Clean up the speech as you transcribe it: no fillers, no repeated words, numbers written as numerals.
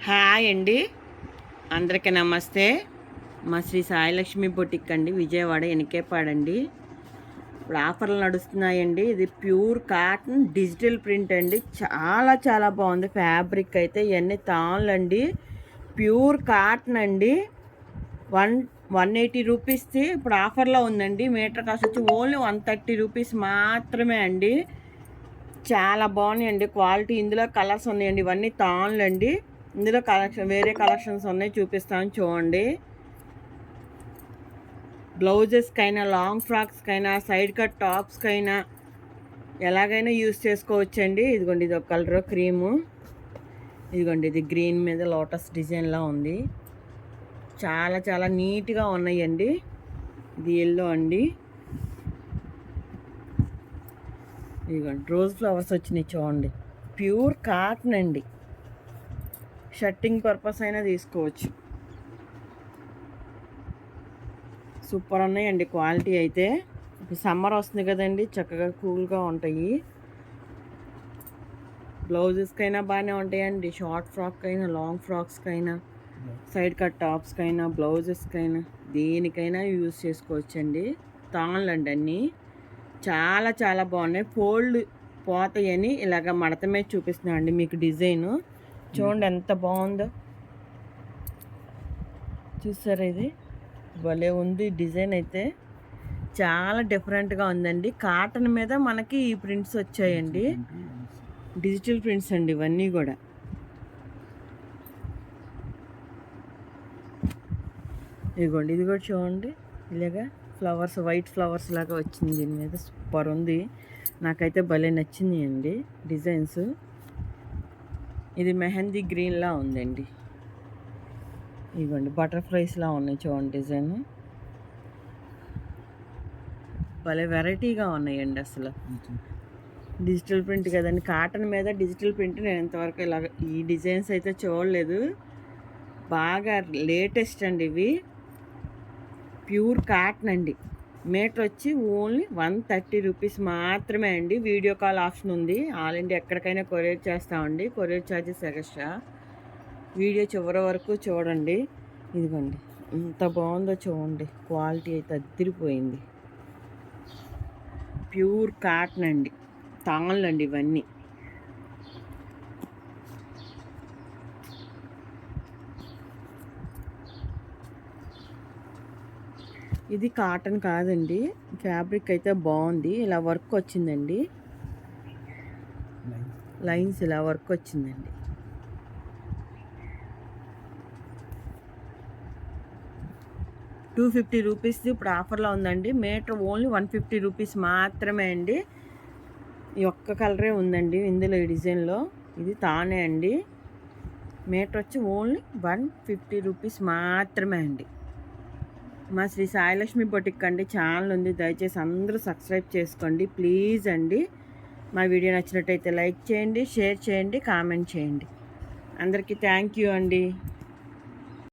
Hi అండి, అందరికీ నమస్తే. మా శ్రీ సాయిలక్ష్మి బొటిక్ అండి, విజయవాడ ఎనికేపాడండి. ఇప్పుడు ఆఫర్లు నడుస్తున్నాయండి. ఇది ప్యూర్ కాటన్ డిజిటల్ ప్రింట్ అండి. చాలా చాలా బాగుంది. ఫ్యాబ్రిక్ అయితే ఇవన్నీ తాన్లు అండి. ప్యూర్ కాటన్ అండి. 180 రూపీస్ది ఇప్పుడు ఆఫర్లో ఉందండి. మీటర్ కాస్ట్ వచ్చి ఓన్లీ 130 రూపీస్ మాత్రమే అండి. చాలా బాగున్నాయండి క్వాలిటీ. ఇందులో కలర్స్ ఉన్నాయండి. ఇవన్నీ తాన్లు అండి. ఇందులో వేరే కలెక్షన్స్ ఉన్నాయి, చూపిస్తాను చూడండి. బ్లౌజెస్కైనా, లాంగ్ ఫ్రాక్స్కైనా, సైడ్ కట్ టాప్స్కైనా ఎలాగైనా యూస్ చేసుకోవచ్చండి. ఇదిగోండి, ఇది ఒక కలర్ క్రీము. ఇదిగోండి, ఇది గ్రీన్ మీద లోటస్ డిజైన్లా ఉంది. చాలా చాలా నీట్గా ఉన్నాయండి. ఇది ఎల్లో అండి. ఇదిగోండి, రోజ్ ఫ్లవర్స్ వచ్చినాయి చూడండి. ప్యూర్ కాటన్ అండి. షర్టింగ్ పర్పస్ అయినా తీసుకోవచ్చు. సూపర్ ఉన్నాయండి క్వాలిటీ అయితే. ఇప్పుడు సమ్మర్ వస్తుంది కదండి, చక్కగా కూల్గా ఉంటాయి. బ్లౌజెస్కైనా బాగానే ఉంటాయండి. షార్ట్ ఫ్రాక్కైనా, లాంగ్ ఫ్రాక్స్కైనా, సైడ్ కట్ టాప్స్కైనా, బ్లౌజెస్కైనా, దేనికైనా యూజ్ చేసుకోవచ్చండి. తాన్లు అండి అన్నీ. చాలా చాలా బాగున్నాయి. ఫోల్డ్ పోతాయని ఇలాగ మడత మీద చూపిస్తున్నాను అండి మీకు డిజైను. చూడండి ఎంత బాగుందో. చూసారా, ఇది భలే ఉంది డిజైన్ అయితే. చాలా డిఫరెంట్గా ఉందండి. కాటన్ మీద మనకి ఈ ప్రింట్స్ వచ్చాయండి. డిజిటల్ ప్రింట్స్ అండి ఇవన్నీ కూడా. ఇదిగోండి, ఇది కూడా చూడండి. ఇలాగా ఫ్లవర్స్, వైట్ ఫ్లవర్స్ లాగా వచ్చింది దీని మీద. సూపర్ ఉంది. నాకైతే భలే నచ్చింది అండి డిజైన్స్. ఇది మెహందీ గ్రీన్లా ఉందండి. ఇదిగోండి, బటర్ఫ్లైస్లా ఉన్నాయి చూడండి డిజైన్. భలే వెరైటీగా ఉన్నాయండి అసలు. డిజిటల్ ప్రింట్ కదండి, కాటన్ మీద డిజిటల్ ప్రింట్ నేను ఇంతవరకు ఇలాగ ఈ డిజైన్స్ అయితే చూడలేదు. బాగా లేటెస్ట్ అండి ఇవి. ప్యూర్ కాటన్ అండి. మీటర్ వచ్చి ఓన్లీ 130 రూపీస్ మాత్రమే అండి. వీడియో కాల్ ఆప్షన్ ఉంది. ఆల్ ఇండియా ఎక్కడికైనా కొరియర్ చేస్తామండి. Courier charges extra. వీడియో చివరి వరకు చూడండి. ఇదిగోండి, ఎంత బాగుందో చూడండి. క్వాలిటీ అయితే అదిరిపోయింది. ప్యూర్ కాటన్ అండి. తాన్లు అండి ఇవన్నీ. ఇది కాటన్ కాదండి. ఫ్యాబ్రిక్ అయితే బాగుంది. ఇలా వర్క్ వచ్చిందండి. లైన్స్ ఇలా వర్క్ వచ్చిందండి. ₹250 ఇప్పుడు ఆఫర్లో ఉందండి. మీటర్ ఓన్లీ 150 రూపీస్ మాత్రమే అండి. ఈ ఒక్క కలరే ఉందండి ఇందులో, ఈ డిజైన్లో. ఇది తానే అండి. మీటర్ వచ్చి ఓన్లీ 150 రూపీస్ మాత్రమే అండి. మా శ్రీ సాయిలక్ష్మి బొటిక్ అండి ఛానల్ ఉంది. దయచేసి అందరూ సబ్స్క్రైబ్ చేసుకోండి ప్లీజ్ అండి. మా వీడియో నచ్చినట్టయితే లైక్ చేయండి, షేర్ చేయండి, కామెంట్ చేయండి. అందరికీ థ్యాంక్ యూ అండి.